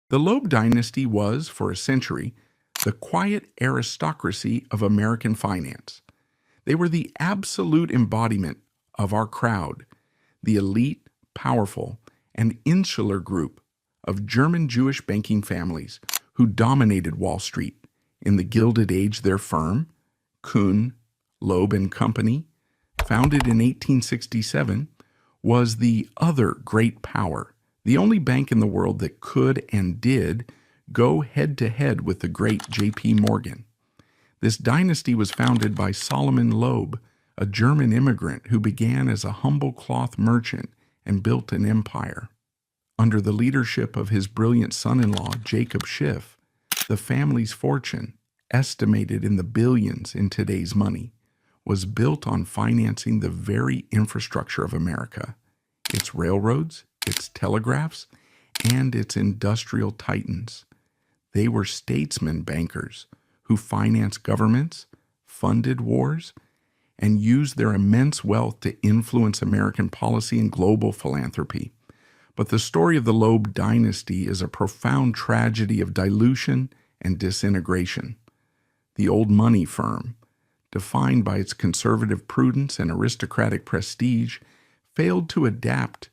The Loeb Dynasty was, for a century, the quiet aristocracy of American finance. They were the absolute embodiment of our crowd, the elite, powerful, and insular group of German Jewish banking families who dominated Wall Street. In the Gilded Age, their firm, Kuhn, Loeb and Company, founded in 1867, was the other great power, the only bank in the world that could and did go head-to-head with the great J.P. Morgan. This dynasty was founded by Solomon Loeb, a German immigrant who began as a humble cloth merchant and built an empire. Under the leadership of his brilliant son-in-law, Jacob Schiff, the family's fortune, estimated in the billions in today's money, was built on financing the very infrastructure of America, its railroads, its telegraphs, and its industrial titans. They were statesman bankers who financed governments, funded wars, and used their immense wealth to influence American policy and global philanthropy. But the story of the Loeb dynasty is a profound tragedy of dilution and disintegration. The old money firm, defined by its conservative prudence and aristocratic prestige, failed to adapt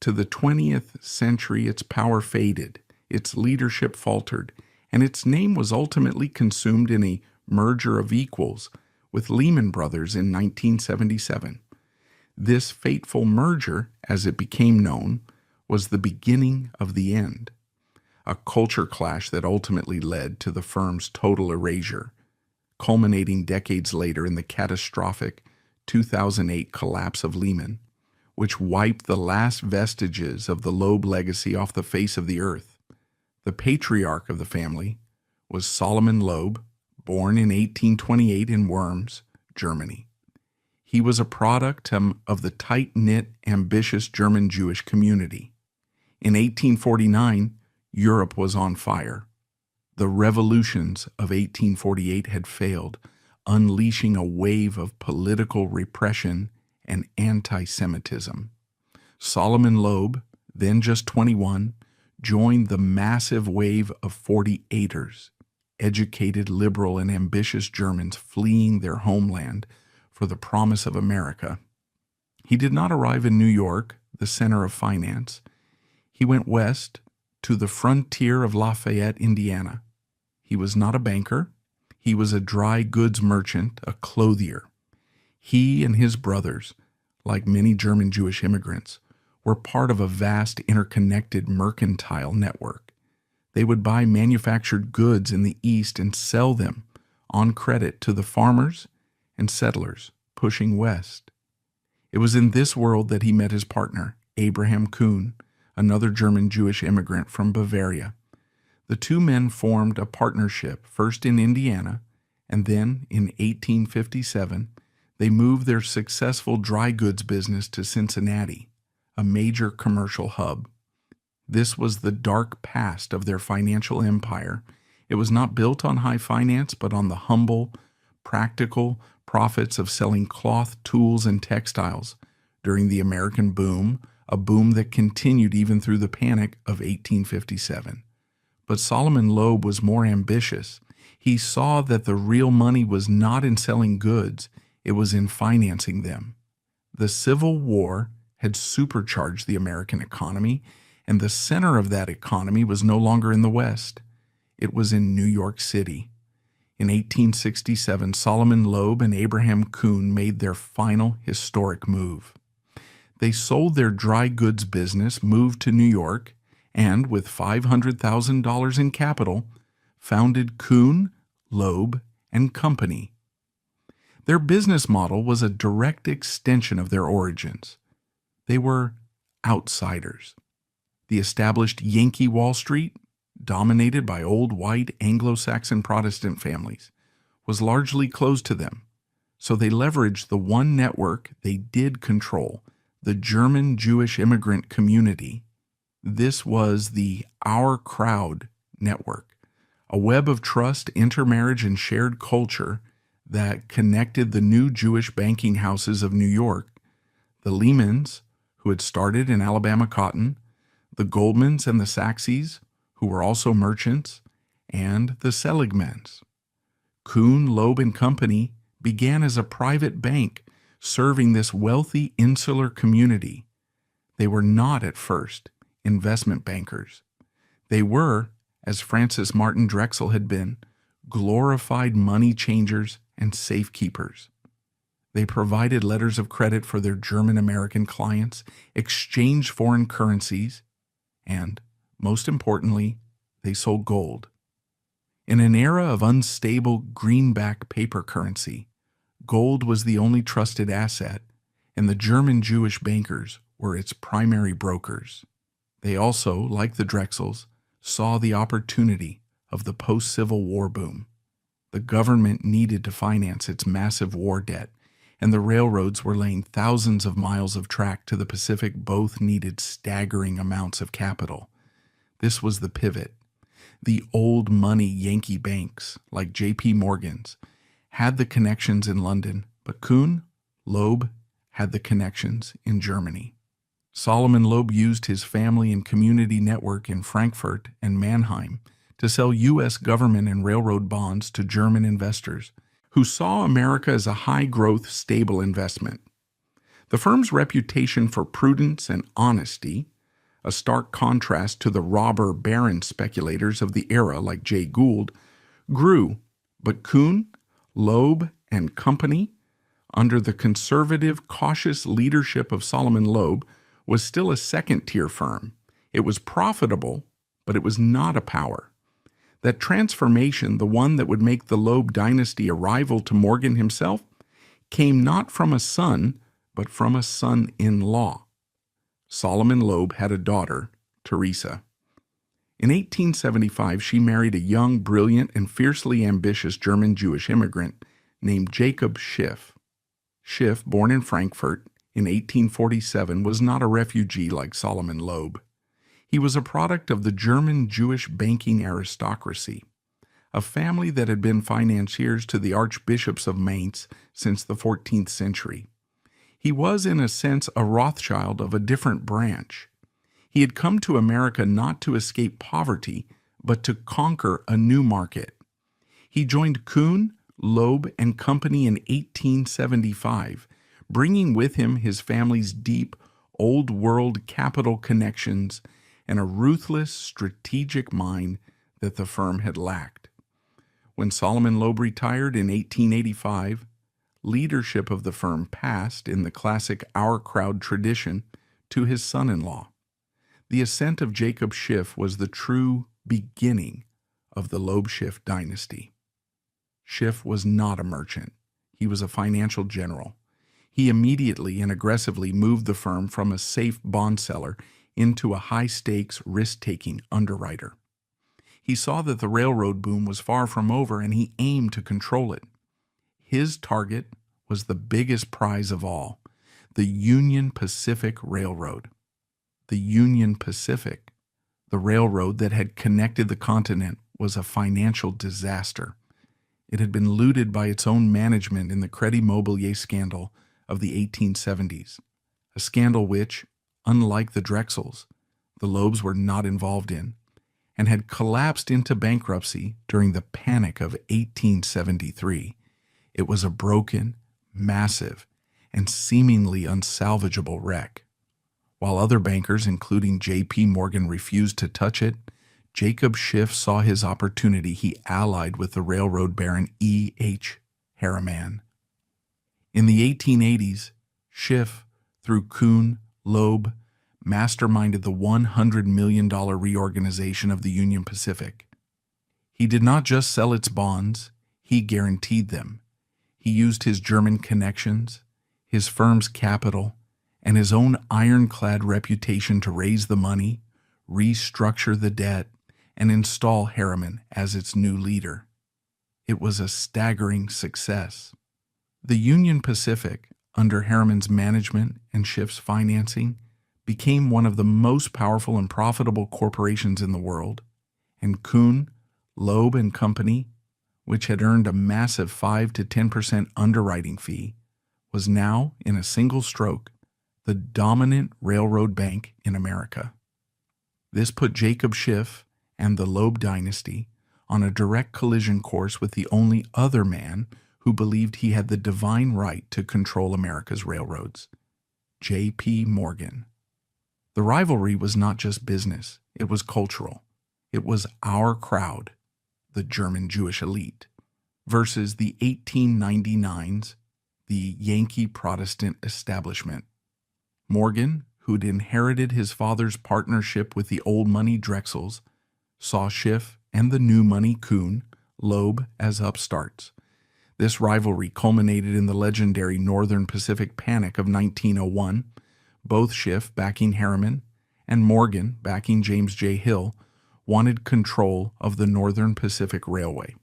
to the 20th century. Its power faded, its leadership faltered, and its name was ultimately consumed in a merger of equals with Lehman Brothers in 1977. This fateful merger, as it became known, was the beginning of the end, a culture clash that ultimately led to the firm's total erasure, culminating decades later in the catastrophic 2008 collapse of Lehman, which wiped the last vestiges of the Loeb legacy off the face of the earth. The patriarch of the family was Solomon Loeb, born in 1828 in Worms, Germany. He was a product of the tight-knit, ambitious German Jewish community. In 1849, Europe was on fire. The revolutions of 1848 had failed, unleashing a wave of political repression and anti-Semitism. Solomon Loeb, then just 21, joined the massive wave of 48ers, educated, liberal, and ambitious Germans fleeing their homeland for the promise of America. He did not arrive in New York, the center of finance. He went west to the frontier of Lafayette, Indiana. He was not a banker. He was a dry goods merchant, a clothier. He and his brothers, like many German Jewish immigrants, were part of a vast interconnected mercantile network. They would buy manufactured goods in the East and sell them on credit to the farmers and settlers pushing west. It was in this world that he met his partner, Abraham Kuhn, another German Jewish immigrant from Bavaria. The two men formed a partnership, first in Indiana, and then in 1857, they moved their successful dry goods business to Cincinnati, a major commercial hub. This was the dark past of their financial empire. It was not built on high finance, but on the humble, practical profits of selling cloth, tools, and textiles during the American boom, a boom that continued even through the Panic of 1857. But Solomon Loeb was more ambitious. He saw that the real money was not in selling goods, it was in financing them. The Civil War had supercharged the American economy, and the center of that economy was no longer in the West. It was in New York City. In 1867, Solomon Loeb and Abraham Kuhn made their final historic move. They sold their dry goods business, moved to New York, and with $500,000 in capital, founded Kuhn, Loeb and Company. Their business model was a direct extension of their origins. They were outsiders. The established Yankee Wall Street, dominated by old white Anglo-Saxon Protestant families, was largely closed to them, so they leveraged the one network they did control, the German Jewish immigrant community. This was the Our Crowd network, a web of trust, intermarriage, and shared culture that connected the new Jewish banking houses of New York, the Lehmans, who had started in Alabama cotton, the Goldmans and the Saxes, who were also merchants, and the Seligmans. Kuhn, Loeb and Company began as a private bank serving this wealthy insular community. They were not at first investment bankers. They were, as Francis Martin Drexel had been, glorified money changers and safekeepers. They provided letters of credit for their German-American clients, exchanged foreign currencies, and, most importantly, they sold gold. In an era of unstable greenback paper currency, gold was the only trusted asset, and the German Jewish bankers were its primary brokers. They also, like the Drexels, saw the opportunity of the post-Civil War boom. The government needed to finance its massive war debt, and the railroads were laying thousands of miles of track to the Pacific. Both needed staggering amounts of capital. This was the pivot. The old money Yankee banks, like J.P. Morgan's, had the connections in London, but Kuhn, Loeb, had the connections in Germany. Solomon Loeb used his family and community network in Frankfurt and Mannheim to sell U.S. government and railroad bonds to German investors who saw America as a high-growth, stable investment. The firm's reputation for prudence and honesty, a stark contrast to the robber baron speculators of the era like Jay Gould, grew, but Kuhn, Loeb and Company, under the conservative, cautious leadership of Solomon Loeb, was still a second-tier firm. It was profitable, but it was not a power. That transformation, the one that would make the Loeb Dynasty a rival to Morgan himself, came not from a son, but from a son-in-law. Solomon Loeb had a daughter, Teresa. In 1875, she married a young, brilliant, and fiercely ambitious German Jewish immigrant named Jacob Schiff. Schiff, born in Frankfurt in 1847, was not a refugee like Solomon Loeb. He was a product of the German Jewish banking aristocracy, a family that had been financiers to the archbishops of Mainz since the 14th century. He was, in a sense, a Rothschild of a different branch. He had come to America not to escape poverty, but to conquer a new market. He joined Kuhn, Loeb and Company in 1875, bringing with him his family's deep, old-world capital connections and a ruthless, strategic mind that the firm had lacked. When Solomon Loeb retired in 1885, leadership of the firm passed, in the classic Our Crowd tradition, to his son-in-law. The ascent of Jacob Schiff was the true beginning of the Loeb Schiff dynasty. Schiff was not a merchant. He was a financial general. He immediately and aggressively moved the firm from a safe bond seller into a high-stakes, risk-taking underwriter. He saw that the railroad boom was far from over, and he aimed to control it. His target was the biggest prize of all, the Union Pacific Railroad. The Union Pacific, the railroad that had connected the continent, was a financial disaster. It had been looted by its own management in the Crédit Mobilier scandal of the 1870s, a scandal which, unlike the Drexels, the Loebs were not involved in, and had collapsed into bankruptcy during the Panic of 1873. It was a broken, massive, and seemingly unsalvageable wreck. While other bankers, including J.P. Morgan, refused to touch it, Jacob Schiff saw his opportunity. He allied with the railroad baron E.H. Harriman. In the 1880s, Schiff, through Kuhn, Loeb, masterminded the $100 million reorganization of the Union Pacific. He did not just sell its bonds, he guaranteed them. He used his German connections, his firm's capital, and his own ironclad reputation to raise the money, restructure the debt, and install Harriman as its new leader. It was a staggering success. The Union Pacific, under Harriman's management and Schiff's financing, became one of the most powerful and profitable corporations in the world, and Kuhn, Loeb and Company, which had earned a massive 5 to 10% underwriting fee, was now, in a single stroke, the dominant railroad bank in America. This put Jacob Schiff and the Loeb Dynasty on a direct collision course with the only other man who believed he had the divine right to control America's railroads, J.P. Morgan. The rivalry was not just business, it was cultural. It was our crowd, the German Jewish elite, versus the 1899s, the Yankee Protestant establishment. Morgan, who'd inherited his father's partnership with the old money Drexels, saw Schiff and the new money Kuhn, Loeb, as upstarts. This rivalry culminated in the legendary Northern Pacific Panic of 1901, both Schiff backing Harriman and Morgan backing James J. Hill wanted control of the Northern Pacific Railway,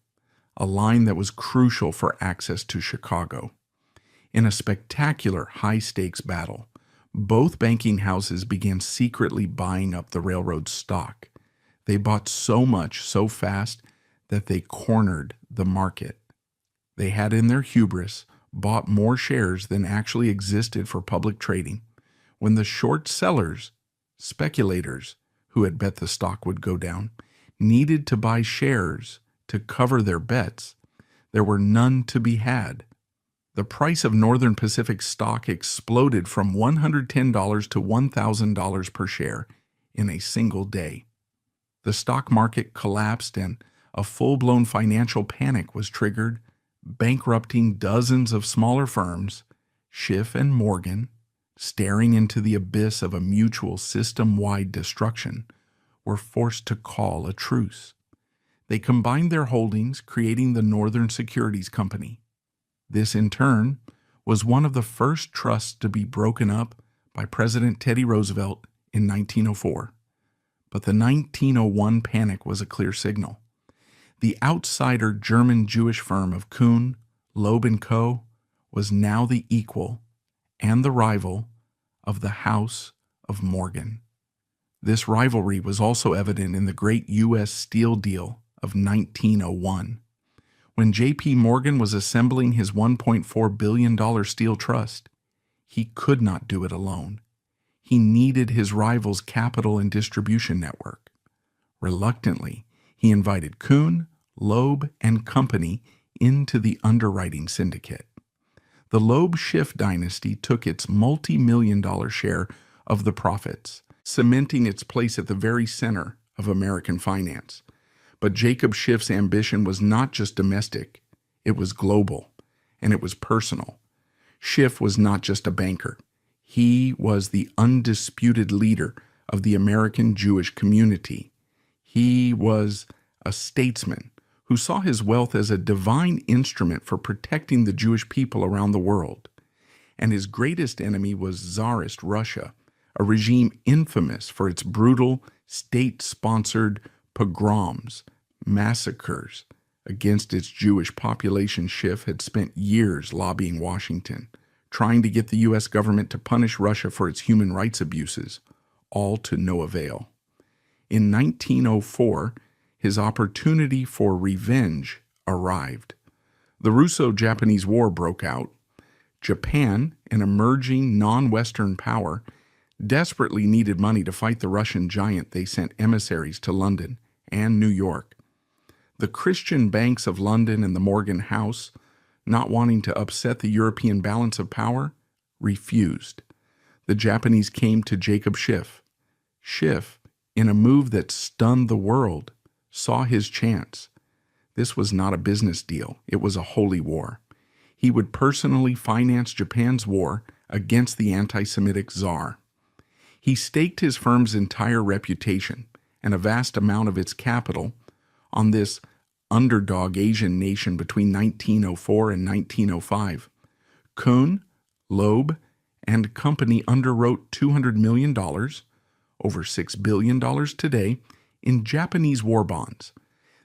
a line that was crucial for access to Chicago. In a spectacular high-stakes battle, both banking houses began secretly buying up the railroad's stock. They bought so much so fast that they cornered the market. They had in their hubris bought more shares than actually existed for public trading. When the short sellers, speculators who had bet the stock would go down, needed to buy shares to cover their bets, there were none to be had. The price of Northern Pacific stock exploded from $110 to $1,000 per share in a single day. The stock market collapsed and a full-blown financial panic was triggered, bankrupting dozens of smaller firms. Schiff and Morgan, staring into the abyss of a mutual system-wide destruction, were forced to call a truce. They combined their holdings, creating the Northern Securities Company. This, in turn, was one of the first trusts to be broken up by President Teddy Roosevelt in 1904. But the 1901 panic was a clear signal. The outsider German Jewish firm of Kuhn, Loeb & Co. was now the equal and the rival of the House of Morgan. This rivalry was also evident in the great U.S. Steel deal of 1901. When J.P. Morgan was assembling his $1.4 billion steel trust, he could not do it alone. He needed his rival's capital and distribution network. Reluctantly, he invited Kuhn, Loeb, and Company into the underwriting syndicate. The Loeb-Schiff dynasty took its multi-million-dollar share of the profits, cementing its place at the very center of American finance. But Jacob Schiff's ambition was not just domestic, it was global, and it was personal. Schiff was not just a banker. He was the undisputed leader of the American Jewish community. He was a statesman who saw his wealth as a divine instrument for protecting the Jewish people around the world. And his greatest enemy was Tsarist Russia, a regime infamous for its brutal, state-sponsored pogroms, massacres against its Jewish population. Schiff had spent years lobbying Washington, trying to get the U.S. government to punish Russia for its human rights abuses, all to no avail. In 1904, his opportunity for revenge arrived. The Russo-Japanese War broke out. Japan, an emerging non-Western power, desperately needed money to fight the Russian giant. They sent emissaries to London and New York. The Christian banks of London and the Morgan House, not wanting to upset the European balance of power, refused. The Japanese came to Jacob Schiff. Schiff, in a move that stunned the world, saw his chance. This was not a business deal. It was a holy war. He would personally finance Japan's war against the anti-Semitic Tsar. He staked his firm's entire reputation and a vast amount of its capital on this underdog Asian nation between 1904 and 1905. Kuhn, Loeb, and Company underwrote $200 million, over $6 billion today, in Japanese war bonds.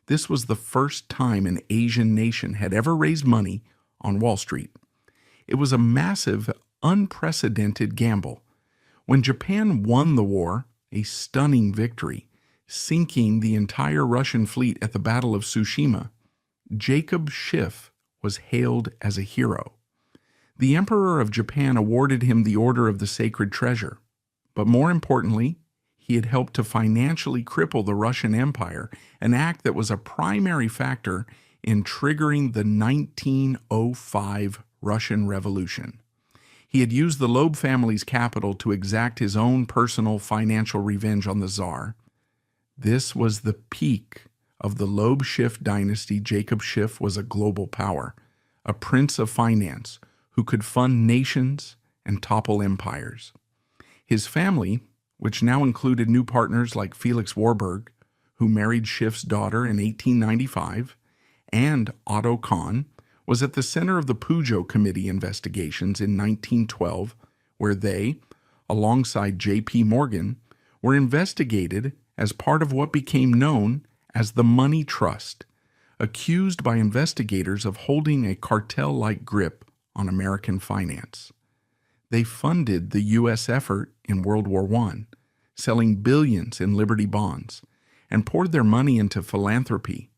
This was the first time an Asian nation had ever raised money on Wall Street. It was a massive, unprecedented gamble. When Japan won the war, a stunning victory, sinking the entire Russian fleet at the Battle of Tsushima, Jacob Schiff was hailed as a hero. The Emperor of Japan awarded him the Order of the Sacred Treasure, but more importantly, He had helped to financially cripple the Russian Empire, an act that was a primary factor in triggering the 1905 Russian Revolution. He had used the Loeb family's capital to exact his own personal financial revenge on the Tsar. This was the peak of the Loeb dynasty. Jacob Schiff was a global power, a prince of finance who could fund nations and topple empires. His family, which now included new partners like Felix Warburg, who married Schiff's daughter in 1895, and Otto Kahn, was at the center of the Pujo Committee investigations in 1912, where they, alongside J.P. Morgan, were investigated as part of what became known as the Money Trust, accused by investigators of holding a cartel-like grip on American finance. They funded the U.S. effort in World War I, selling billions in Liberty bonds, and poured their money into philanthropy,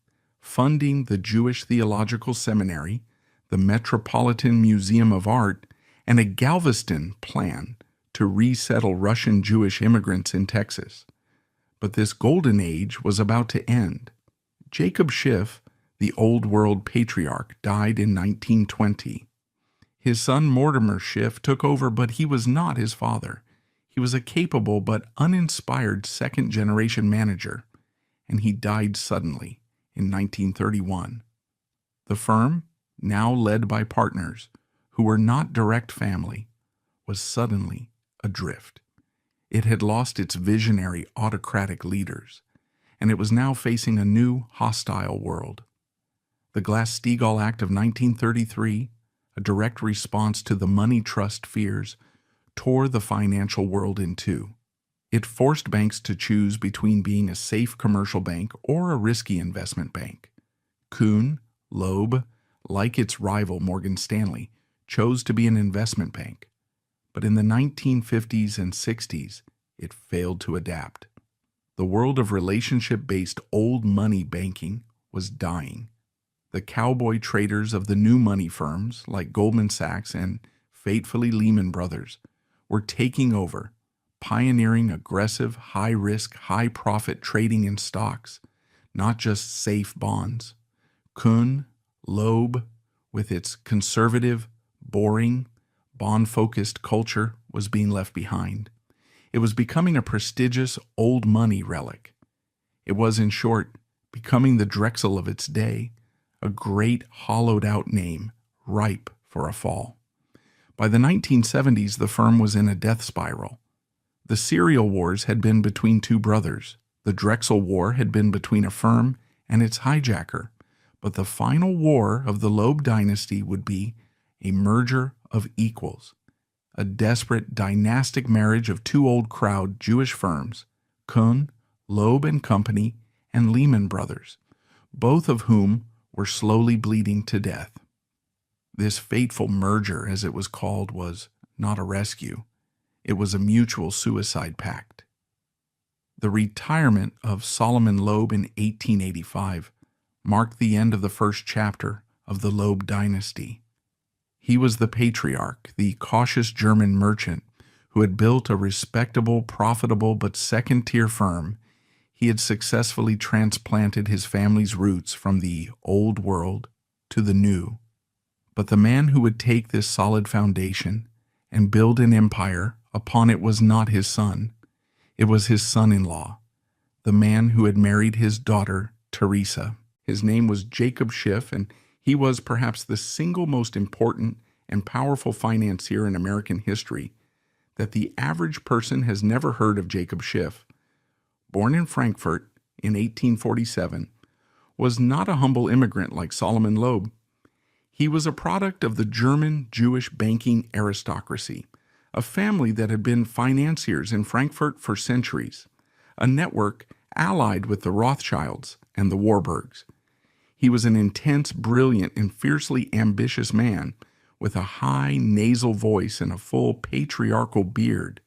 funding the Jewish Theological Seminary, the Metropolitan Museum of Art, and a Galveston plan to resettle Russian Jewish immigrants in Texas. But this golden age was about to end. Jacob Schiff, the Old World patriarch, died in 1920. His son Mortimer Schiff took over, but he was not his father. He was a capable but uninspired second-generation manager, and he died suddenly in 1931. The firm, now led by partners who were not direct family, was suddenly adrift. It had lost its visionary autocratic leaders, and it was now facing a new hostile world. The Glass-Steagall Act of 1933, a direct response to the money trust fears, tore the financial world in two. It forced banks to choose between being a safe commercial bank or a risky investment bank. Kuhn, Loeb, like its rival Morgan Stanley, chose to be an investment bank. But in the 1950s and 60s, it failed to adapt. The world of relationship-based old money banking was dying. The cowboy traders of the new money firms like Goldman Sachs and, fatefully, Lehman Brothers were taking over, pioneering aggressive, high-risk, high-profit trading in stocks, not just safe bonds. Kuhn, Loeb, with its conservative, boring, bond-focused culture, was being left behind. It was becoming a prestigious old money relic. It was, in short, becoming the Drexel of its day, a great hollowed-out name, ripe for a fall. By the 1970s, the firm was in a death spiral. The cereal wars had been between two brothers. The Drexel War had been between a firm and its hijacker. But the final war of the Loeb Dynasty would be a merger of equals, a desperate dynastic marriage of two old crowd Jewish firms, Kuhn, Loeb and Company, and Lehman Brothers, both of whom were slowly bleeding to death. This fateful merger, as it was called, was not a rescue. It was a mutual suicide pact. The retirement of Solomon Loeb in 1885 marked the end of the first chapter of the Loeb Dynasty. He was the patriarch, the cautious German merchant who had built a respectable, profitable, but second-tier firm. He had successfully transplanted his family's roots from the old world to the new. But the man who would take this solid foundation and build an empire upon it was not his son. It was his son-in-law, the man who had married his daughter, Teresa. His name was Jacob Schiff, and he was perhaps the single most important and powerful financier in American history that the average person has never heard of. Jacob Schiff, born in Frankfurt in 1847, was not a humble immigrant like Solomon Loeb. He was a product of the German Jewish banking aristocracy, a family that had been financiers in Frankfurt for centuries, a network allied with the Rothschilds and the Warburgs. He was an intense, brilliant, and fiercely ambitious man with a high nasal voice and a full patriarchal beard.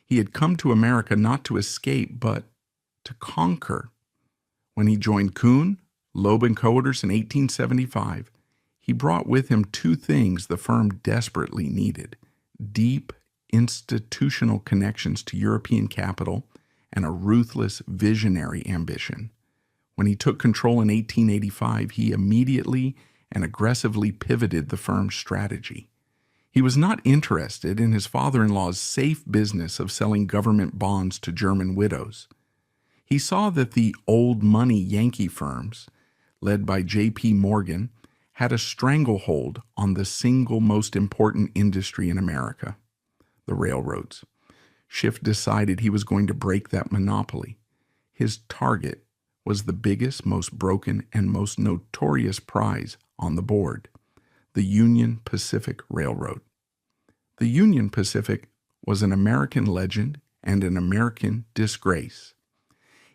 He had come to America not to escape, but to conquer. When he joined Kuhn, Loeb & Coaters in 1875, he brought with him two things the firm desperately needed: deep institutional connections to European capital and a ruthless visionary ambition. When he took control in 1885, he immediately and aggressively pivoted the firm's strategy. He was not interested in his father-in-law's safe business of selling government bonds to German widows. He saw that the old money Yankee firms, led by J.P. Morgan, had a stranglehold on the single most important industry in America, the railroads. Schiff decided he was going to break that monopoly. His target was the biggest, most broken, and most notorious prize on the board, the Union Pacific Railroad. The Union Pacific was an American legend and an American disgrace.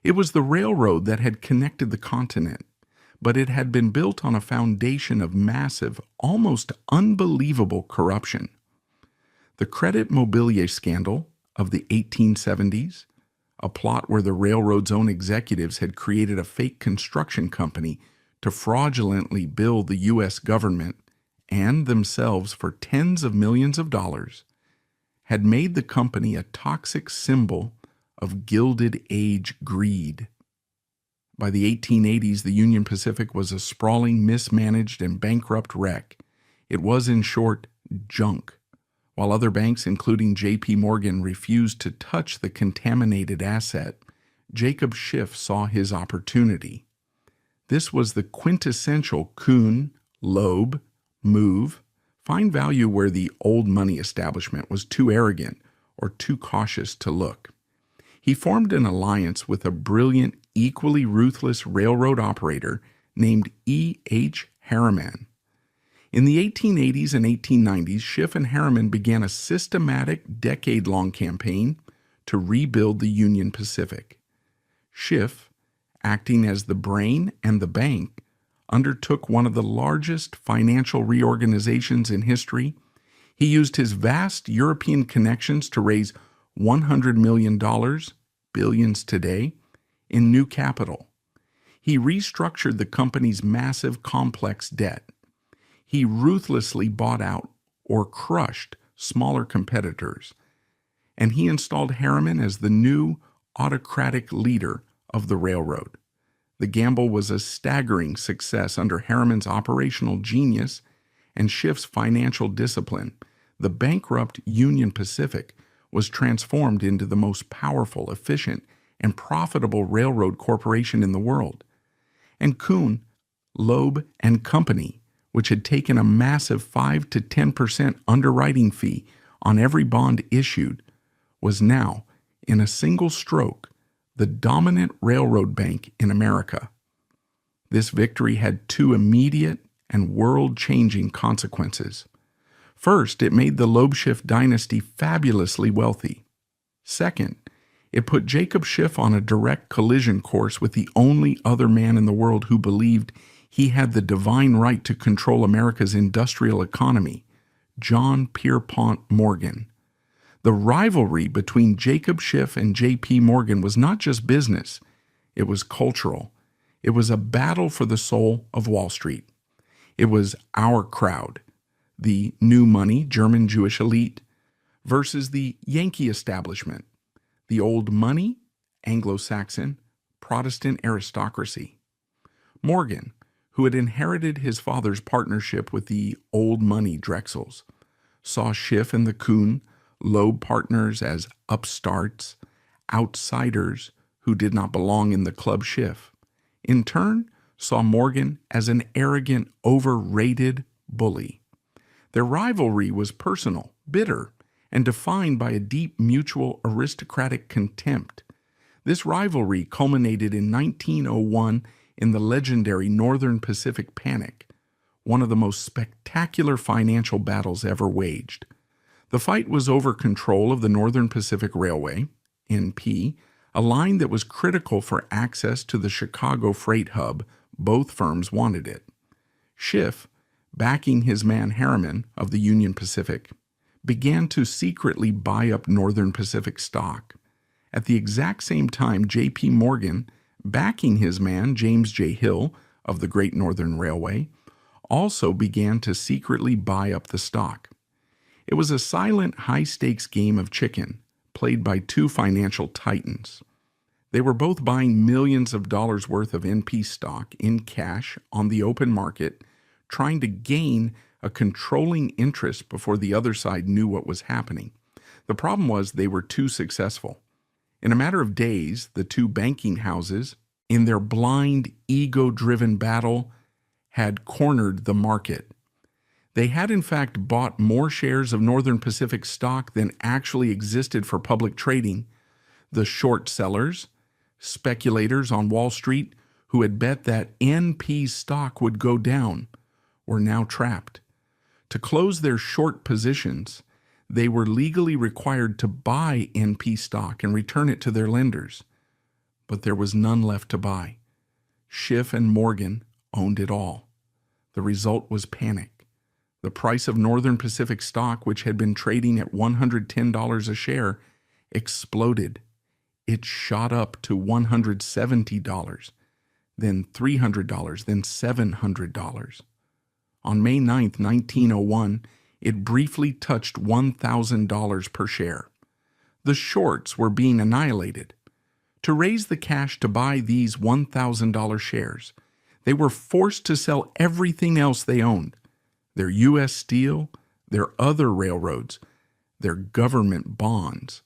It was the railroad that had connected the continent, but it had been built on a foundation of massive, almost unbelievable corruption. The credit mobilier scandal of the 1870s, a plot where the railroad's own executives had created a fake construction company to fraudulently bill the U.S. government and themselves for tens of millions of dollars, had made the company a toxic symbol of Gilded Age greed. By the 1880s, the Union Pacific was a sprawling, mismanaged, and bankrupt wreck. It was, in short, junk. While other banks, including J.P. Morgan, refused to touch the contaminated asset, Jacob Schiff saw his opportunity. This was the quintessential Kuhn, Loeb, move, find value where the old money establishment was too arrogant or too cautious to look. He formed an alliance with a brilliant, equally ruthless railroad operator named E.H. Harriman. In the 1880s and 1890s, Schiff and Harriman began a systematic, decade-long campaign to rebuild the Union Pacific. Schiff, acting as the brain and the bank, undertook one of the largest financial reorganizations in history. He used his vast European connections to raise $100 million, billions today, in new capital. He restructured the company's massive, complex debt. He ruthlessly bought out or crushed smaller competitors. And he installed Harriman as the new autocratic leader of the railroad. The gamble was a staggering success under Harriman's operational genius and Schiff's financial discipline. The bankrupt Union Pacific was transformed into the most powerful, efficient, and profitable railroad corporation in the world. And Kuhn, Loeb and Company, which had taken a massive 5 to 10% underwriting fee on every bond issued, was now, in a single stroke, the dominant railroad bank in America. This victory had two immediate and world-changing consequences. First, it made the Loeb Dynasty fabulously wealthy. Second, it put Jacob Schiff on a direct collision course with the only other man in the world who believed he had the divine right to control America's industrial economy, John Pierpont Morgan. The rivalry between Jacob Schiff and J.P. Morgan was not just business, it was cultural. It was a battle for the soul of Wall Street. It was our crowd, the new money German Jewish elite, versus the Yankee establishment, the old money Anglo-Saxon Protestant aristocracy. Morgan, who had inherited his father's partnership with the old money Drexels, saw Schiff and the Kuhn, Loeb partners as upstarts, outsiders who did not belong in the Club Schiff. In turn, saw Morgan as an arrogant, overrated bully. Their rivalry was personal, bitter, and defined by a deep mutual aristocratic contempt. This rivalry culminated in 1901 in the legendary Northern Pacific Panic, one of the most spectacular financial battles ever waged. The fight was over control of the Northern Pacific Railway, NP, a line that was critical for access to the Chicago freight hub. Both firms wanted it. Schiff, backing his man Harriman of the Union Pacific, began to secretly buy up Northern Pacific stock. At the exact same time, J.P. Morgan, backing his man James J. Hill of the Great Northern Railway, also began to secretly buy up the stock. It was a silent, high-stakes game of chicken, played by two financial titans. They were both buying millions of dollars worth of NP stock in cash on the open market, trying to gain a controlling interest before the other side knew what was happening. The problem was they were too successful. In a matter of days, the two banking houses, in their blind, ego-driven battle, had cornered the market. They had in fact bought more shares of Northern Pacific stock than actually existed for public trading. The short sellers, speculators on Wall Street who had bet that NP stock would go down, were now trapped. To close their short positions, they were legally required to buy NP stock and return it to their lenders. But there was none left to buy. Schiff and Morgan owned it all. The result was panic. The price of Northern Pacific stock, which had been trading at $110 a share, exploded. It shot up to $170, then $300, then $700. On May 9, 1901, it briefly touched $1,000 per share. The shorts were being annihilated. To raise the cash to buy these $1,000 shares, they were forced to sell everything else they owned: their U.S. Steel, their other railroads, their government bonds.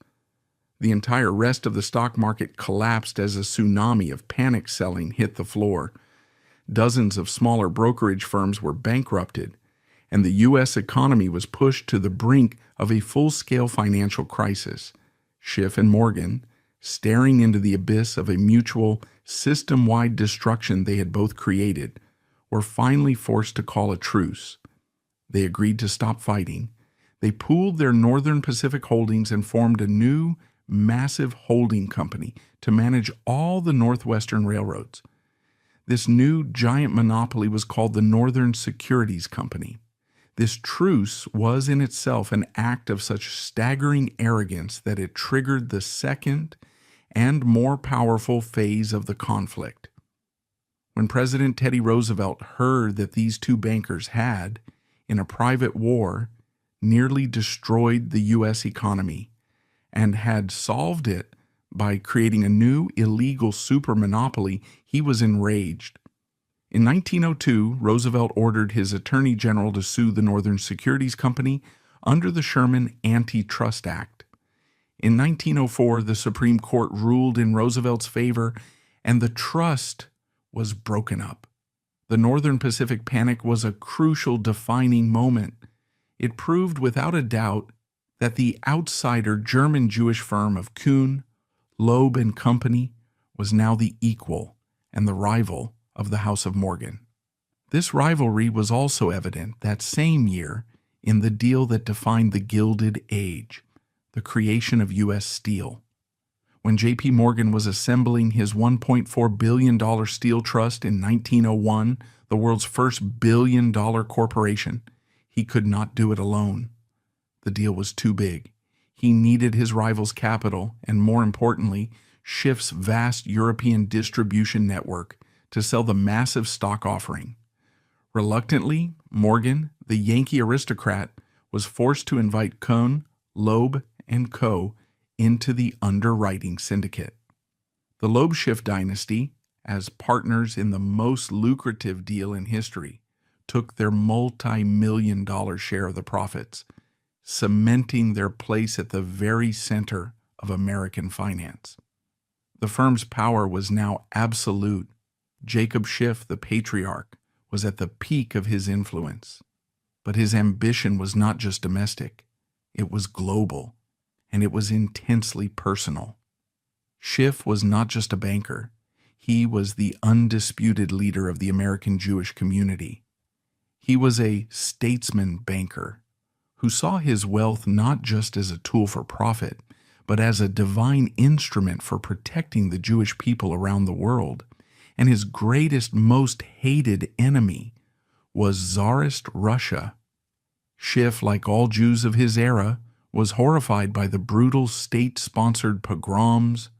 The entire rest of the stock market collapsed as a tsunami of panic selling hit the floor. Dozens of smaller brokerage firms were bankrupted, and the U.S. economy was pushed to the brink of a full-scale financial crisis. Schiff and Morgan, staring into the abyss of a mutual, system-wide destruction they had both created, were finally forced to call a truce. They agreed to stop fighting. They pooled their Northern Pacific holdings and formed a new, massive holding company to manage all the Northwestern railroads. This new giant monopoly was called the Northern Securities Company. This truce was in itself an act of such staggering arrogance that it triggered the second and more powerful phase of the conflict. When President Teddy Roosevelt heard that these two bankers had, in a private war, nearly destroyed the U.S. economy and had solved it by creating a new illegal super-monopoly, he was enraged. In 1902, Roosevelt ordered his Attorney General to sue the Northern Securities Company under the Sherman Antitrust Act. In 1904, the Supreme Court ruled in Roosevelt's favor, and the trust was broken up. The Northern Pacific Panic was a crucial defining moment. It proved without a doubt that the outsider German Jewish firm of Kuhn, Loeb and Company was now the equal and the rival of the House of Morgan. This rivalry was also evident that same year in the deal that defined the Gilded Age, the creation of U.S. Steel. When J.P. Morgan was assembling his $1.4 billion steel trust in 1901, the world's first billion-dollar corporation, he could not do it alone. The deal was too big. He needed his rival's capital and, more importantly, Schiff's vast European distribution network to sell the massive stock offering. Reluctantly, Morgan, the Yankee aristocrat, was forced to invite Kuhn, Loeb, and Co. into the underwriting syndicate. The Loeb Dynasty, as partners in the most lucrative deal in history, took their multi-million-dollar share of the profits, cementing their place at the very center of American finance. The firm's power was now absolute. Jacob Schiff, the patriarch, was at the peak of his influence. But his ambition was not just domestic. It was global, and it was intensely personal. Schiff was not just a banker. He was the undisputed leader of the American Jewish community. He was a statesman banker who saw his wealth not just as a tool for profit, but as a divine instrument for protecting the Jewish people around the world. And his greatest, most hated enemy was Tsarist Russia. Schiff, like all Jews of his era, was horrified by the brutal state-sponsored pogroms,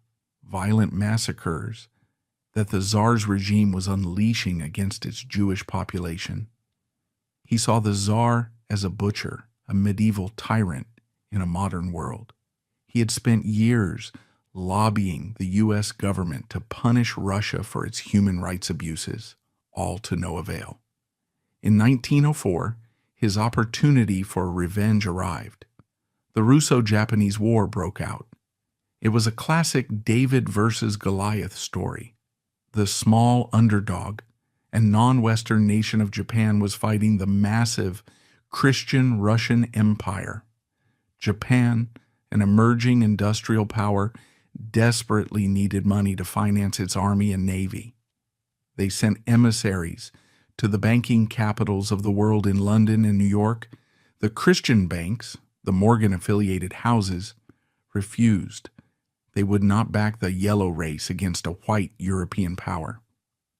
violent massacres that the Tsar's regime was unleashing against its Jewish population. He saw the Tsar as a butcher, a medieval tyrant in a modern world. He had spent years lobbying the U.S. government to punish Russia for its human rights abuses, all to no avail. In 1904, his opportunity for revenge arrived. The Russo-Japanese War broke out. It was a classic David versus Goliath story. The small underdog and non-Western nation of Japan was fighting the massive Christian Russian Empire. Japan, an emerging industrial power, desperately needed money to finance its army and navy. They sent emissaries to the banking capitals of the world in London and New York. The Christian banks, the Morgan-affiliated houses, refused. They would not back the yellow race against a white European power.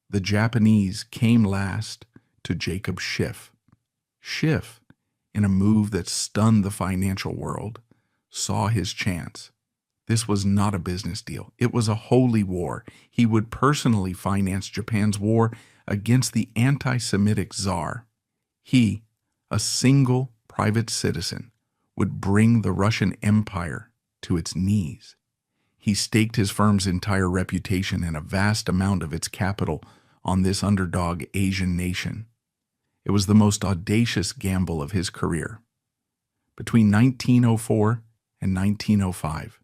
The Japanese came last to Jacob Schiff. Schiff, in a move that stunned the financial world, saw his chance. This was not a business deal. It was a holy war. He would personally finance Japan's war against the anti-Semitic Tsar. He, a single private citizen, would bring the Russian Empire to its knees. He staked his firm's entire reputation and a vast amount of its capital on this underdog Asian nation. It was the most audacious gamble of his career. Between 1904 and 1905,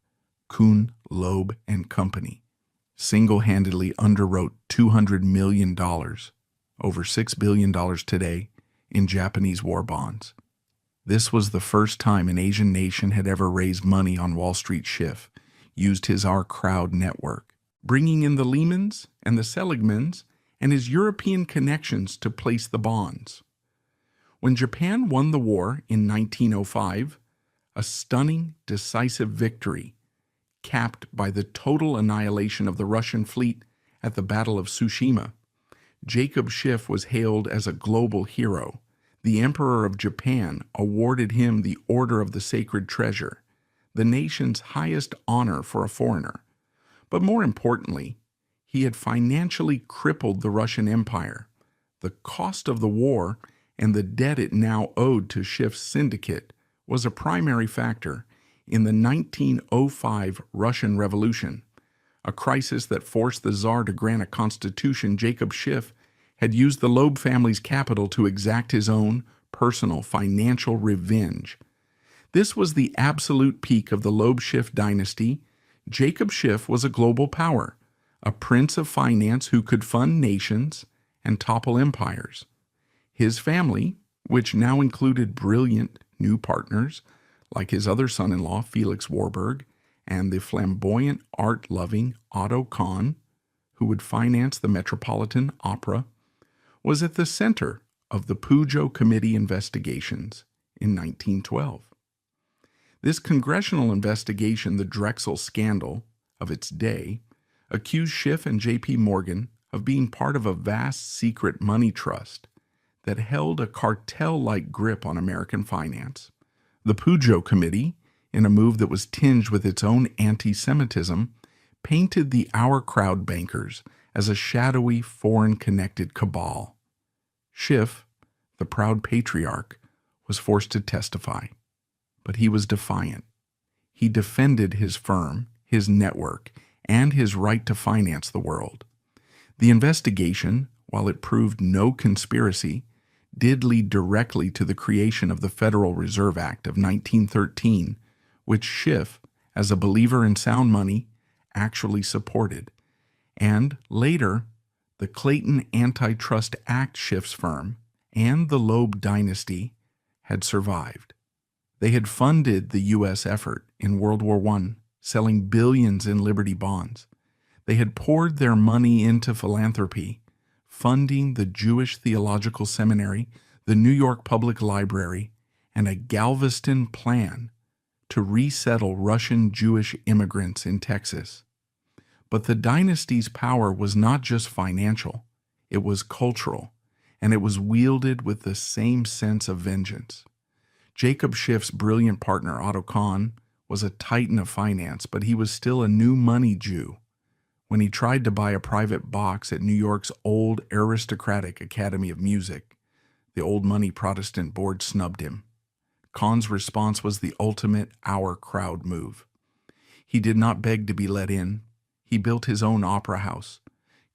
Kuhn, Loeb and Company single-handedly underwrote $200 million, over $6 billion today, in Japanese war bonds. This was the first time an Asian nation had ever raised money on Wall Street. Schiff used his Our Crowd network, bringing in the Lehmans and the Seligmans and his European connections to place the bonds. When Japan won the war in 1905, a stunning, decisive victory, capped by the total annihilation of the Russian fleet at the Battle of Tsushima, Jacob Schiff was hailed as a global hero. The Emperor of Japan awarded him the Order of the Sacred Treasure, the nation's highest honor for a foreigner. But more importantly, he had financially crippled the Russian Empire. The cost of the war and the debt it now owed to Schiff's syndicate was a primary factor in the 1905 Russian Revolution, a crisis that forced the Tsar to grant a constitution. Jacob Schiff had used the Loeb family's capital to exact his own personal financial revenge. This was the absolute peak of the Loeb dynasty. Jacob Schiff was a global power, a prince of finance who could fund nations and topple empires. His family, which now included brilliant new partners like his other son-in-law Felix Warburg and the flamboyant, art-loving Otto Kahn, who would finance the Metropolitan Opera, was at the center of the Pujo Committee investigations in 1912. This congressional investigation, the Drexel scandal of its day, accused Schiff and J.P. Morgan of being part of a vast secret money trust that held a cartel-like grip on American finance. The Pujo Committee, in a move that was tinged with its own anti-Semitism, painted the Our Crowd bankers as a shadowy, foreign-connected cabal. Schiff, the proud patriarch, was forced to testify, but he was defiant. He defended his firm, his network, and his right to finance the world. The investigation, while it proved no conspiracy, did lead directly to the creation of the Federal Reserve Act of 1913, which Schiff, as a believer in sound money, actually supported. And later, the Clayton Antitrust Act Schiff's firm and the Loeb Dynasty had survived. They had funded the U.S. effort in World War I, selling billions in Liberty bonds. They had poured their money into philanthropy, funding the Jewish Theological Seminary, the New York Public Library, and a Galveston plan to resettle Russian Jewish immigrants in Texas. But the dynasty's power was not just financial, it was cultural, and it was wielded with the same sense of vengeance. Jacob Schiff's brilliant partner, Otto Kahn, was a titan of finance, but he was still a new money Jew. When he tried to buy a private box at New York's old aristocratic Academy of Music, the old money Protestant board snubbed him. Kahn's response was the ultimate Our Crowd move. He did not beg to be let in. He built his own opera house.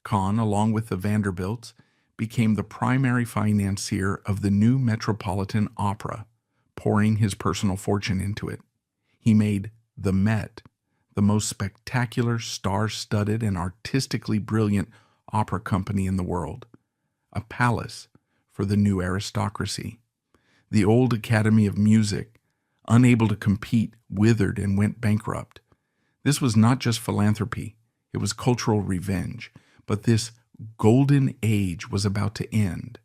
Kahn, along with the Vanderbilts, became the primary financier of the new Metropolitan Opera, pouring his personal fortune into it. He made the Met the most spectacular, star-studded, and artistically brilliant opera company in the world, a palace for the new aristocracy. The old Academy of Music, unable to compete, withered and went bankrupt. This was not just philanthropy, it was cultural revenge, but this golden age was about to end.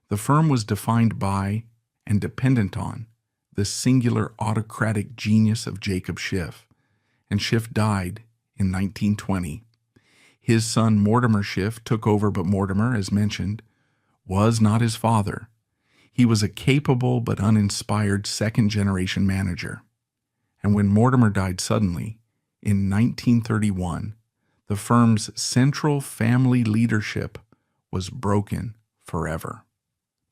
The firm was defined by and dependent on the singular autocratic genius of Jacob Schiff, and Schiff died in 1920. His son Mortimer Schiff took over, but Mortimer, as mentioned, was not his father. He was a capable but uninspired second-generation manager. And when Mortimer died suddenly, in 1931, the firm's central family leadership was broken forever.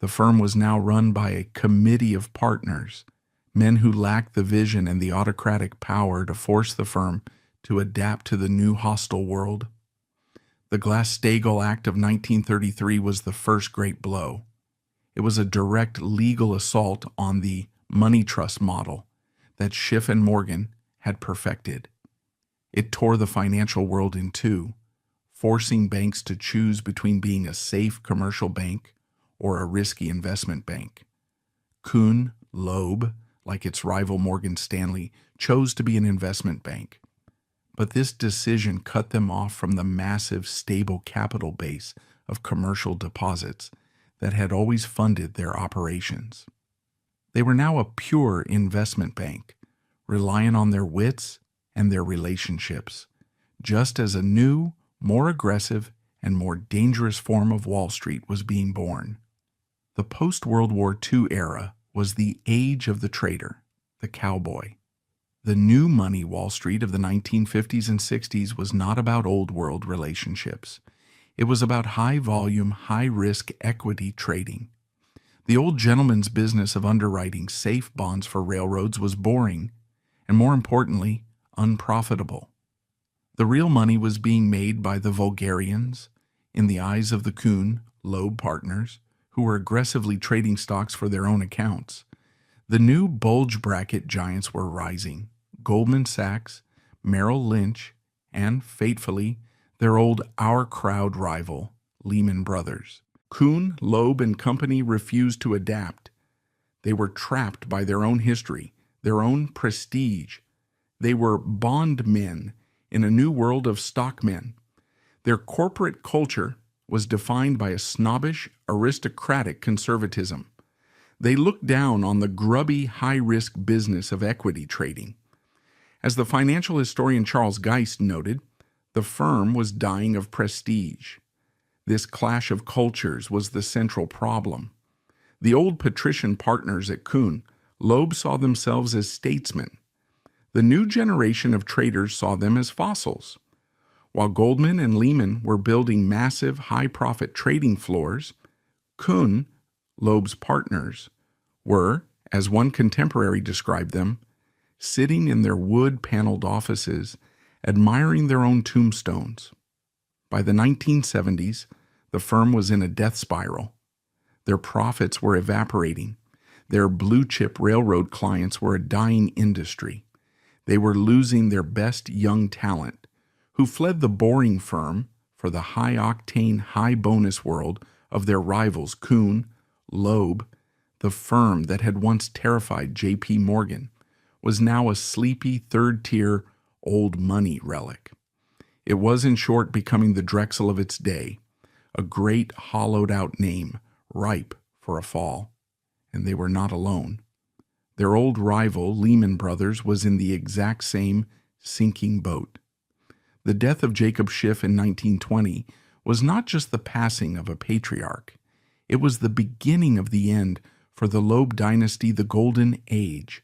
The firm was now run by a committee of partners, men who lacked the vision and the autocratic power to force the firm to adapt to the new hostile world. The Glass-Steagall Act of 1933 was the first great blow. It was a direct legal assault on the money trust model that Schiff and Morgan had perfected. It tore the financial world in two, forcing banks to choose between being a safe commercial bank or a risky investment bank. Kuhn, Loeb, like its rival Morgan Stanley, chose to be an investment bank. But this decision cut them off from the massive, stable capital base of commercial deposits that had always funded their operations. They were now a pure investment bank, relying on their wits and their relationships, just as a new, more aggressive, and more dangerous form of Wall Street was being born. The post-World War II era was the age of the trader, the cowboy. The new money Wall Street of the 1950s and 60s was not about old-world relationships. It was about high-volume, high-risk equity trading. The old gentleman's business of underwriting safe bonds for railroads was boring, and more importantly, unprofitable. The real money was being made by the vulgarians, in the eyes of the Kuhn, Loeb partners, who were aggressively trading stocks for their own accounts. The new bulge bracket giants were rising: Goldman Sachs, Merrill Lynch, and, fatefully, their old Our Crowd rival, Lehman Brothers. Kuhn, Loeb, and company refused to adapt. They were trapped by their own history, their own prestige. They were bondmen in a new world of stockmen. Their corporate culture was defined by a snobbish, aristocratic conservatism. They looked down on the grubby, high-risk business of equity trading. As the financial historian Charles Geist noted, the firm was dying of prestige. This clash of cultures was the central problem. The old patrician partners at Kuhn, Loeb saw themselves as statesmen. The new generation of traders saw them as fossils. While Goldman and Lehman were building massive, high-profit trading floors, Kuhn, Loeb's partners, were, as one contemporary described them, sitting in their wood-paneled offices, admiring their own tombstones. By the 1970s, the firm was in a death spiral. Their profits were evaporating. Their blue-chip railroad clients were a dying industry. They were losing their best young talent, who fled the boring firm for the high-octane, high-bonus world of their rivals Kuhn, Loeb. The firm that had once terrified J.P. Morgan was now a sleepy, third-tier, old money relic. It was, in short, becoming the Drexel of its day, a great hollowed-out name, ripe for a fall. And they were not alone. Their old rival, Lehman Brothers, was in the exact same sinking boat. The death of Jacob Schiff in 1920 was not just the passing of a patriarch. It was the beginning of the end for the Loeb Dynasty, the Golden Age,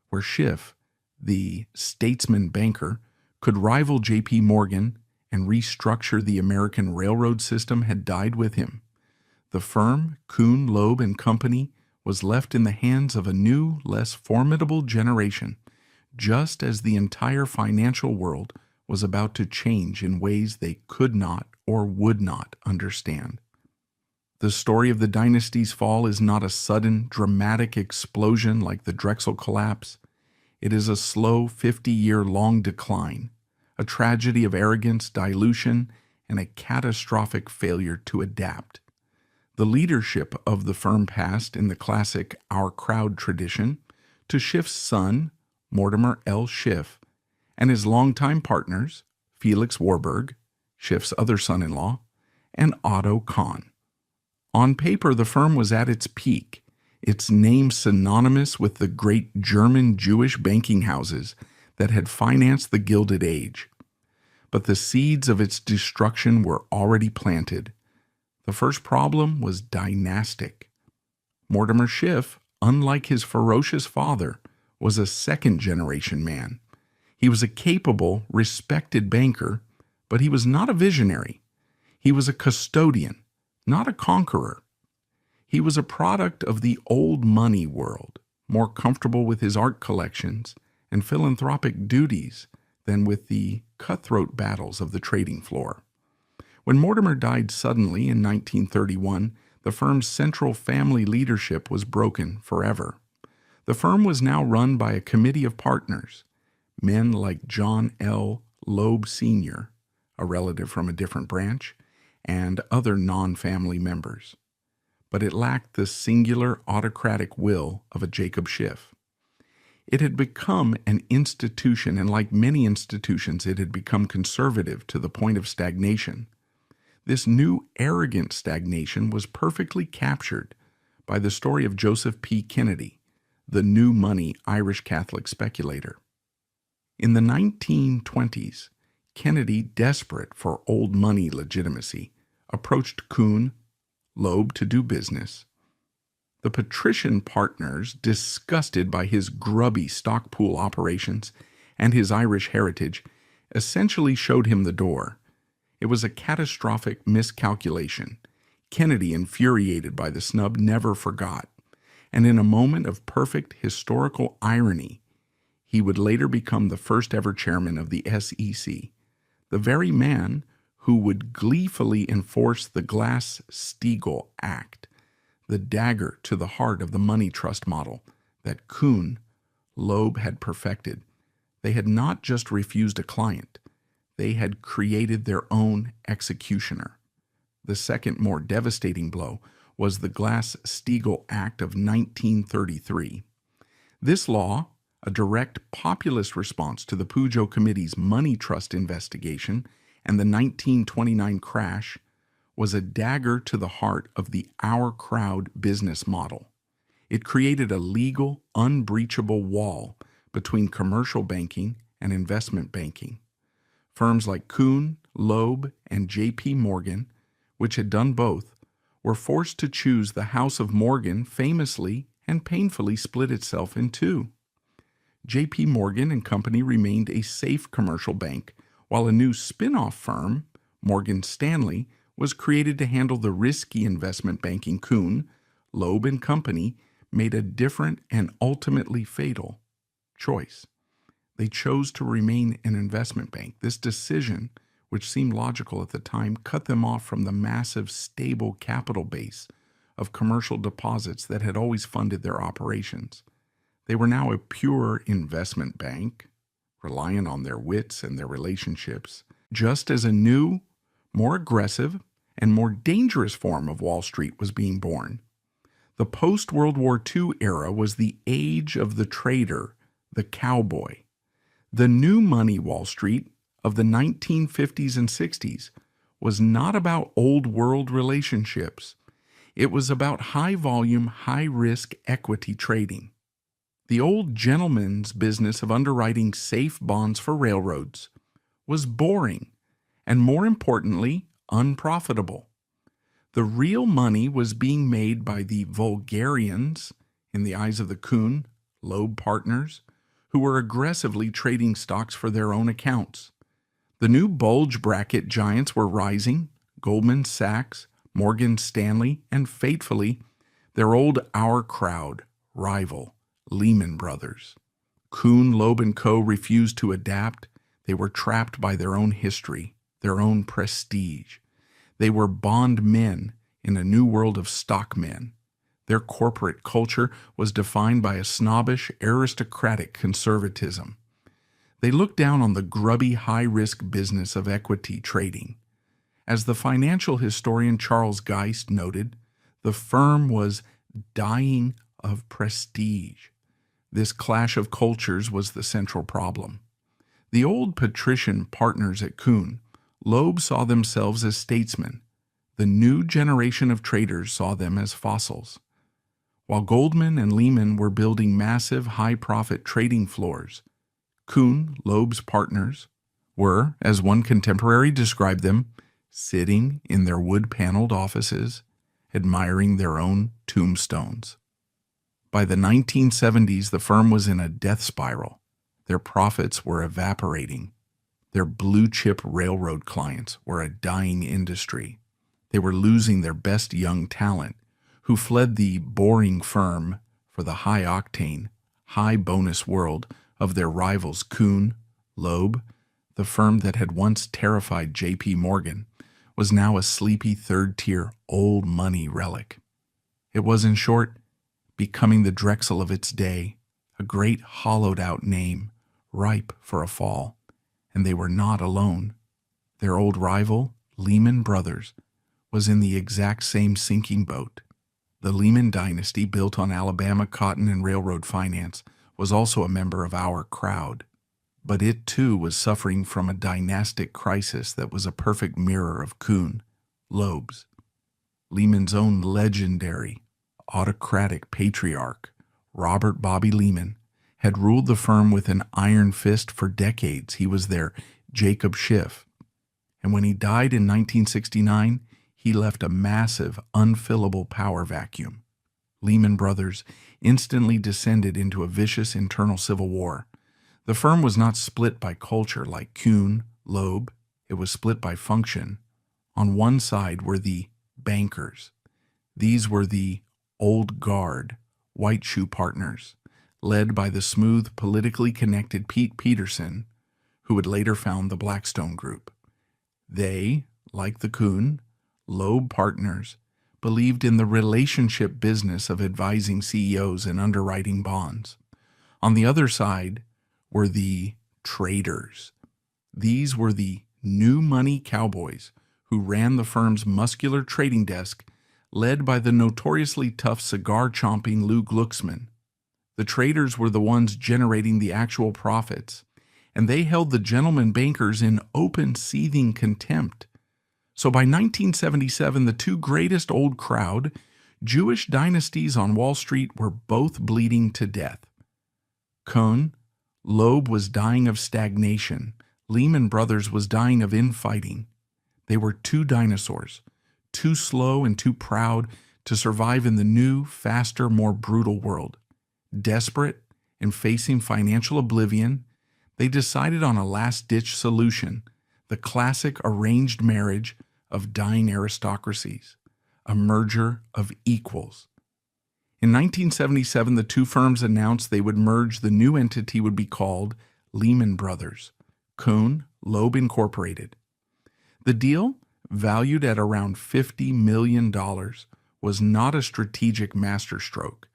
where Schiff, the statesman banker, could rival J.P. Morgan and restructure the American railroad system had died with him. The firm, Kuhn, Loeb and Company, was left in the hands of a new, less formidable generation, just as the entire financial world was about to change in ways they could not or would not understand. The story of the dynasty's fall is not a sudden, dramatic explosion like the Drexel collapse. It is a slow 50-year-long decline, a tragedy of arrogance, dilution, and a catastrophic failure to adapt. The leadership of the firm passed, in the classic Our Crowd tradition, to Schiff's son, Mortimer L. Schiff, and his longtime partners, Felix Warburg, Schiff's other son-in-law, and Otto Kahn. On paper, the firm was at its peak, its name synonymous with the great German Jewish banking houses that had financed the Gilded Age. But the seeds of its destruction were already planted. The first problem was dynastic. Mortimer Schiff, unlike his ferocious father, was a second-generation man. He was a capable, respected banker, but he was not a visionary. He was a custodian, not a conqueror. He was a product of the old money world, more comfortable with his art collections and philanthropic duties than with the cutthroat battles of the trading floor. When Mortimer died suddenly in 1931, the firm's central family leadership was broken forever. The firm was now run by a committee of partners, men like John L. Loeb Sr., a relative from a different branch, and other non-family members. But it lacked the singular autocratic will of a Jacob Schiff. It had become an institution, and like many institutions, it had become conservative to the point of stagnation. This new arrogant stagnation was perfectly captured by the story of Joseph P. Kennedy, the new money Irish Catholic speculator. In the 1920s, Kennedy, desperate for old money legitimacy, approached Kuhn, Loeb to do business. The patrician partners, disgusted by his grubby stock pool operations and his Irish heritage, essentially showed him the door. It was a catastrophic miscalculation. Kennedy, infuriated by the snub, never forgot, and in a moment of perfect historical irony, he would later become the first ever chairman of the SEC, the very man who would gleefully enforce the Glass-Steagall Act, the dagger to the heart of the money trust model that Kuhn, Loeb had perfected. They had not just refused a client, they had created their own executioner. The second, more devastating blow was the Glass-Steagall Act of 1933. This law, a direct populist response to the Pujo Committee's money trust investigation and the 1929 crash, was a dagger to the heart of the Our Crowd business model. It created a legal, unbreachable wall between commercial banking and investment banking. Firms like Kuhn, Loeb, and J.P. Morgan, which had done both, were forced to choose. The House of Morgan famously and painfully split itself in two. J.P. Morgan and Company remained a safe commercial bank, while a new spin-off firm, Morgan Stanley, was created to handle the risky investment banking. Kuhn, Loeb and Company made a different and ultimately fatal choice. They chose to remain an investment bank. This decision, which seemed logical at the time, cut them off from the massive, stable capital base of commercial deposits that had always funded their operations. They were now a pure investment bank, reliant on their wits and their relationships, just as a new, more aggressive, and more dangerous form of Wall Street was being born. The post-World War II era was the age of the trader, the cowboy. The new money Wall Street of the 1950s and 60s was not about old-world relationships. It was about high-volume, high-risk equity trading. The old gentleman's business of underwriting safe bonds for railroads was boring and, more importantly, unprofitable. The real money was being made by the vulgarians, in the eyes of the Kuhn, Loeb partners, who were aggressively trading stocks for their own accounts. The new bulge bracket giants were rising: Goldman Sachs, Morgan Stanley, and fatefully, their old Our Crowd rival, Lehman Brothers. Kuhn, Loeb & Co. refused to adapt. They were trapped by their own history, their own prestige. They were bond men in a new world of stockmen. Their corporate culture was defined by a snobbish, aristocratic conservatism. They looked down on the grubby, high-risk business of equity trading. As the financial historian Charles Geist noted, the firm was dying of prestige. This clash of cultures was the central problem. The old patrician partners at Kuhn, Loeb saw themselves as statesmen. The new generation of traders saw them as fossils. While Goldman and Lehman were building massive, high-profit trading floors, Kuhn, Loeb's partners, were, as one contemporary described them, sitting in their wood-paneled offices, admiring their own tombstones. By the 1970s, the firm was in a death spiral. Their profits were evaporating. Their blue-chip railroad clients were a dying industry. They were losing their best young talent, who fled the boring firm for the high-octane, high-bonus world of their rivals Kuhn, Loeb. The firm that had once terrified J.P. Morgan was now a sleepy third-tier old money relic. It was, in short, becoming the Drexel of its day, a great hollowed-out name, ripe for a fall. And they were not alone. Their old rival, Lehman Brothers, was in the exact same sinking boat. The Loeb Dynasty, built on Alabama cotton and railroad finance, was also a member of our crowd. But it, too, was suffering from a dynastic crisis that was a perfect mirror of Kuhn, Loeb's. Lehman's own legendary, autocratic patriarch, Robert Bobby Lehman, had ruled the firm with an iron fist for decades. He was their Jacob Schiff. And when he died in 1969, he left a massive, unfillable power vacuum. Lehman Brothers instantly descended into a vicious internal civil war. The firm was not split by culture like Kuhn, Loeb. It was split by function. On one side were the bankers. These were the old guard, white shoe partners, led by the smooth, politically connected Pete Peterson, who would later found the Blackstone Group. They, like the Kuhn, Loeb partners, believed in the relationship business of advising CEOs and underwriting bonds. On the other side were the traders. These were the new money cowboys who ran the firm's muscular trading desk, led by the notoriously tough cigar-chomping Lou Glucksman. The traders were the ones generating the actual profits, and they held the gentlemen bankers in open, seething contempt. So by 1977, the two greatest old crowd, Jewish dynasties on Wall Street, were both bleeding to death. Kuhn, Loeb was dying of stagnation. Lehman Brothers was dying of infighting. They were two dinosaurs, too slow and too proud to survive in the new, faster, more brutal world. Desperate and facing financial oblivion, they decided on a last-ditch solution, the classic arranged marriage of dying aristocracies, a merger of equals. In 1977, the two firms announced they would merge. The new entity would be called Lehman Brothers, Kuhn, Loeb Incorporated. The deal, valued at around $50 million, was not a strategic masterstroke.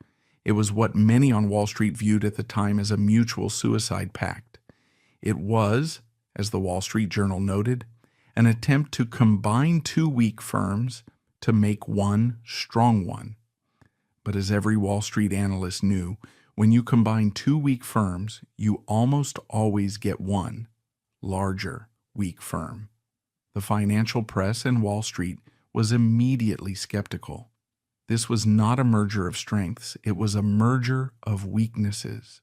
It was what many on Wall Street viewed at the time as a mutual suicide pact. It was, as the Wall Street Journal noted, an attempt to combine two weak firms to make one strong one. But as every Wall Street analyst knew, when you combine two weak firms, you almost always get one larger, weak firm. The financial press and Wall Street was immediately skeptical. This was not a merger of strengths. It was a merger of weaknesses.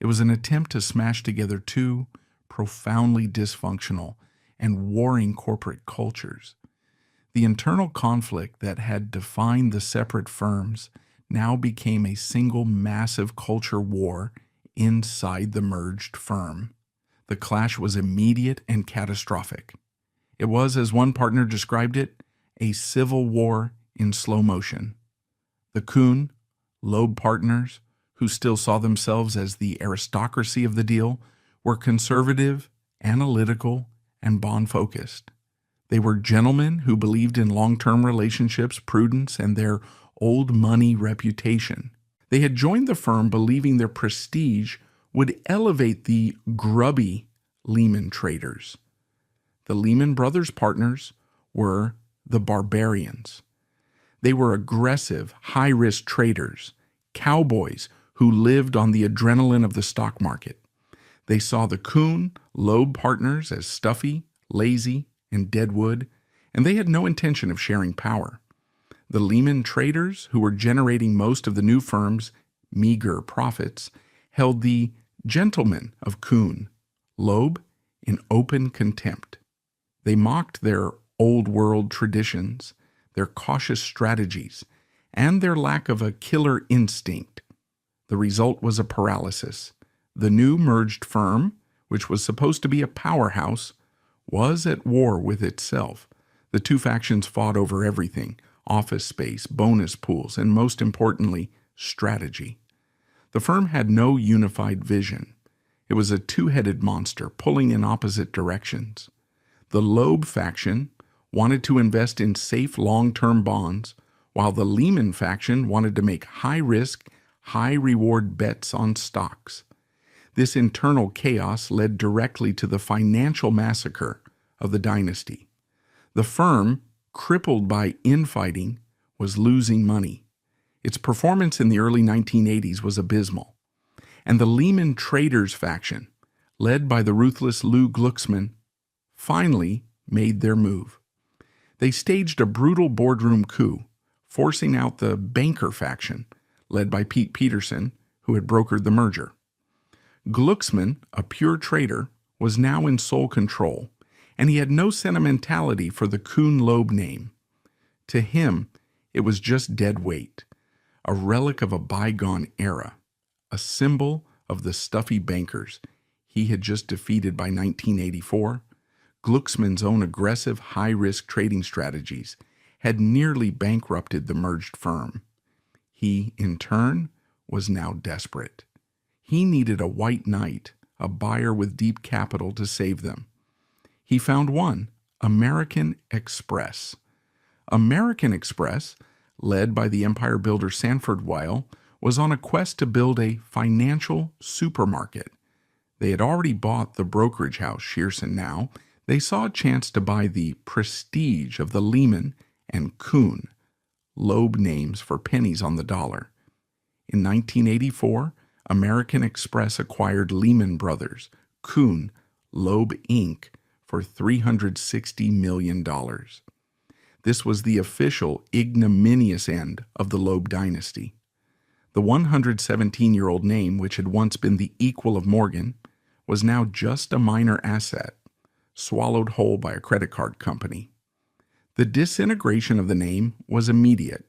It was an attempt to smash together two profoundly dysfunctional and warring corporate cultures. The internal conflict that had defined the separate firms now became a single massive culture war inside the merged firm. The clash was immediate and catastrophic. It was, as one partner described it, a civil war in slow motion. The Kuhn, Loeb partners, who still saw themselves as the aristocracy of the deal, were conservative, analytical, and bond-focused. They were gentlemen who believed in long-term relationships, prudence, and their old money reputation. They had joined the firm believing their prestige would elevate the grubby Lehman traders. The Lehman Brothers partners were the barbarians. They were aggressive, high-risk traders, cowboys who lived on the adrenaline of the stock market. They saw the Kuhn, Loeb partners as stuffy, lazy, and deadwood, and they had no intention of sharing power. The Lehman traders, who were generating most of the new firm's meager profits, held the gentlemen of Kuhn, Loeb, in open contempt. They mocked their old-world traditions, their cautious strategies, and their lack of a killer instinct. The result was a paralysis. The new merged firm, which was supposed to be a powerhouse, was at war with itself. The two factions fought over everything: office space, bonus pools, and most importantly, strategy. The firm had no unified vision. It was a two-headed monster pulling in opposite directions. The Loeb faction wanted to invest in safe long-term bonds, while the Lehman faction wanted to make high-risk, high-reward bets on stocks. This internal chaos led directly to the financial massacre of the dynasty. The firm, crippled by infighting, was losing money. Its performance in the early 1980s was abysmal. And the Lehman Traders faction, led by the ruthless Lou Glucksman, finally made their move. They staged a brutal boardroom coup, forcing out the banker faction, led by Pete Peterson, who had brokered the merger. Glucksman, a pure trader, was now in sole control, and he had no sentimentality for the Kuhn-Loeb name. To him, it was just dead weight, a relic of a bygone era, a symbol of the stuffy bankers he had just defeated by 1984. Glucksman's own aggressive, high-risk trading strategies had nearly bankrupted the merged firm. He, in turn, was now desperate. He needed a white knight, a buyer with deep capital to save them. He found one, American Express. American Express, led by the empire builder Sanford Weill, was on a quest to build a financial supermarket. They had already bought the brokerage house Shearson now. They saw a chance to buy the prestige of the Lehman and Kuhn, Loeb names for pennies on the dollar. In 1984, American Express acquired Lehman Brothers, Kuhn, Loeb Inc. for $360 million. This was the official ignominious end of the Loeb Dynasty. The 117-year-old name, which had once been the equal of Morgan, was now just a minor asset, swallowed whole by a credit card company. The disintegration of the name was immediate.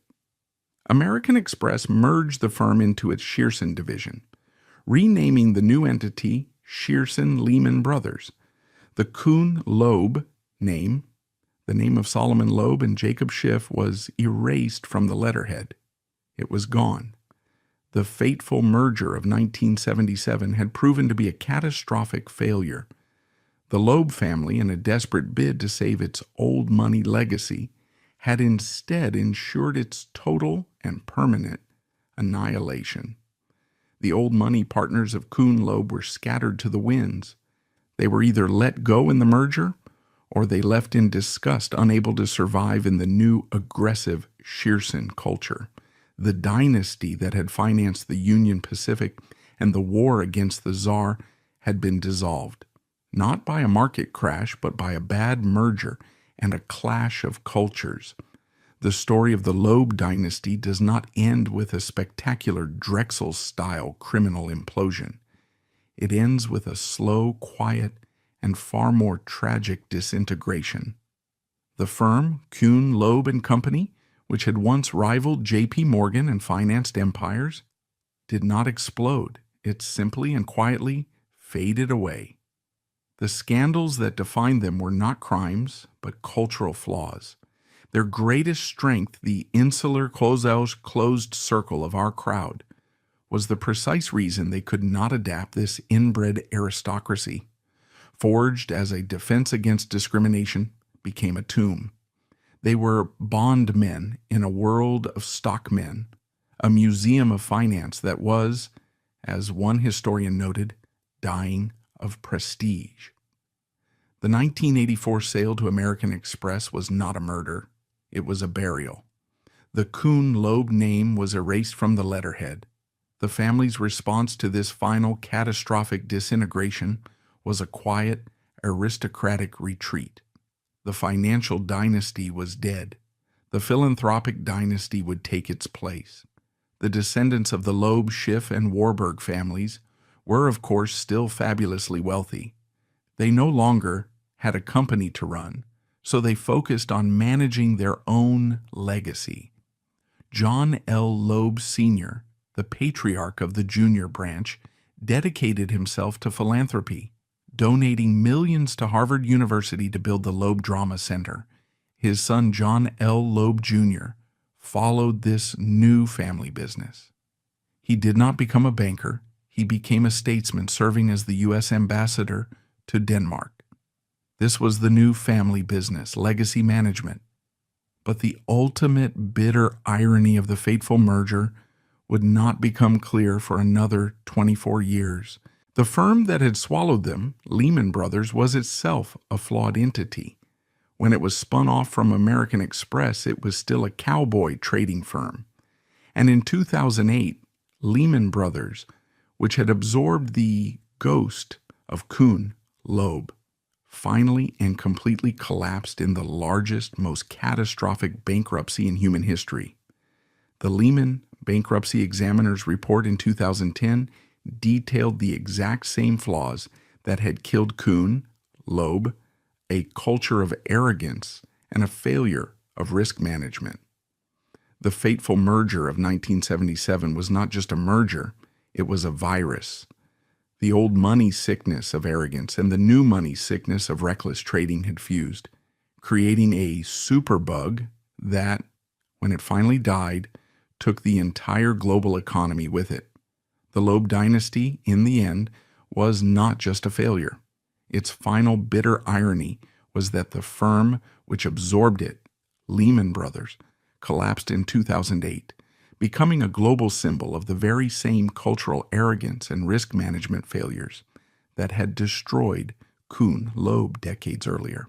American Express merged the firm into its Shearson division, renaming the new entity Shearson Lehman Brothers. The Kuhn-Loeb name, the name of Solomon Loeb and Jacob Schiff, was erased from the letterhead. It was gone. The fateful merger of 1977 had proven to be a catastrophic failure. The Loeb family, in a desperate bid to save its old money legacy, had instead ensured its total and permanent annihilation. The old money partners of Kuhn-Loeb were scattered to the winds. They were either let go in the merger, or they left in disgust, unable to survive in the new aggressive Shearson culture. The dynasty that had financed the Union Pacific and the war against the Tsar had been dissolved, not by a market crash, but by a bad merger and a clash of cultures. The story of the Loeb dynasty does not end with a spectacular Drexel-style criminal implosion. It ends with a slow, quiet, and far more tragic disintegration. The firm, Kuhn, Loeb and Company, which had once rivaled J.P. Morgan and financed empires, did not explode. It simply and quietly faded away. The scandals that defined them were not crimes, but cultural flaws. Their greatest strength, the insular closed circle of our crowd, was the precise reason they could not adapt this inbred aristocracy, forged as a defense against discrimination, became a tomb. They were bondmen in a world of stockmen, a museum of finance that was, as one historian noted, dying of prestige. The 1984 sale to American Express was not a murder. It was a burial. The Kuhn-Loeb name was erased from the letterhead. The family's response to this final catastrophic disintegration was a quiet, aristocratic retreat. The financial dynasty was dead. The philanthropic dynasty would take its place. The descendants of the Loeb, Schiff, and Warburg families were, of course, still fabulously wealthy. They no longer had a company to run, so they focused on managing their own legacy. John L. Loeb Sr., the patriarch of the junior branch, dedicated himself to philanthropy, donating millions to Harvard University to build the Loeb Drama Center. His son, John L. Loeb Jr., followed this new family business. He did not become a banker. He became a statesman serving as the U.S. ambassador to Denmark. This was the new family business, legacy management. But the ultimate bitter irony of the fateful merger would not become clear for another 24 years. The firm that had swallowed them, Lehman Brothers, was itself a flawed entity. When it was spun off from American Express, it was still a cowboy trading firm. And in 2008, Lehman Brothers, which had absorbed the ghost of Kuhn-Loeb, finally and completely collapsed in the largest, most catastrophic bankruptcy in human history. The Lehman Bankruptcy Examiner's report in 2010 detailed the exact same flaws that had killed Kuhn-Loeb, a culture of arrogance and a failure of risk management. The fateful merger of 1977 was not just a merger, it was a virus. The old money sickness of arrogance and the new money sickness of reckless trading had fused, creating a superbug that, when it finally died, took the entire global economy with it. The Loeb Dynasty, in the end, was not just a failure. Its final bitter irony was that the firm which absorbed it, Lehman Brothers, collapsed in 2008, becoming a global symbol of the very same cultural arrogance and risk management failures that had destroyed Kuhn-Loeb decades earlier.